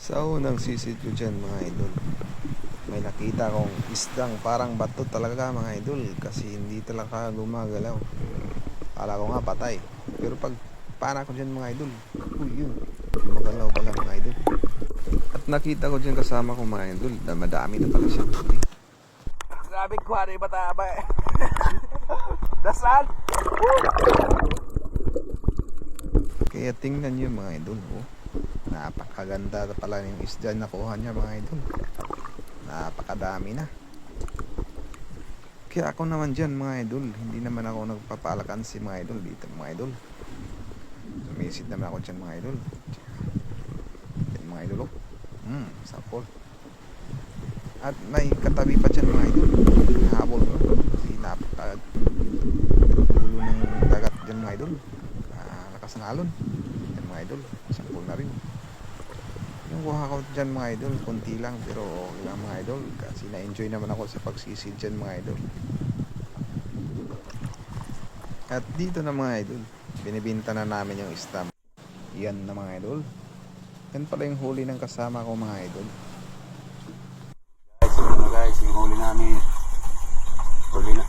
Sa unang sisid ko dyan mga idol, may nakita kong isdang parang bato talaga mga idol, kasi hindi talaga gumagalaw. Kala ko nga patay, pero pag pana ko dyan mga idol, uy yun, gumagalaw pala mga idol. At nakita ko dyan kasama ko mga idol, na madami na pala siya. Grabe ko, ano yung mataba eh. Dasal! Kaya tingnan nyo mga idol, oh. Napakaganda pala yung isda na nakuha niya mga idol. Napakadami na. Kaya ako naman dyan mga idol, hindi naman ako nagpapalakan si mga idol dito mga idol. Sumisid naman ako dyan mga idol. Yan mga idol, oh. Sapol. At may katabi pa dyan mga idol. Nahabol ko. Kasi napakagulo ng dagat dyan mga idol. Lakas ng alon. Yan mga idol. Sapol na rin. Yung kuha ko dyan mga idol, konti lang pero okay lang mga idol. Kasi na-enjoy naman ako sa pagsisid dyan mga idol. At dito na mga idol, binibinta na namin yung isda. Yan na mga idol. Yan pala yung huli ng kasama ko mga idol. Guys, yung huli namin. Huli na.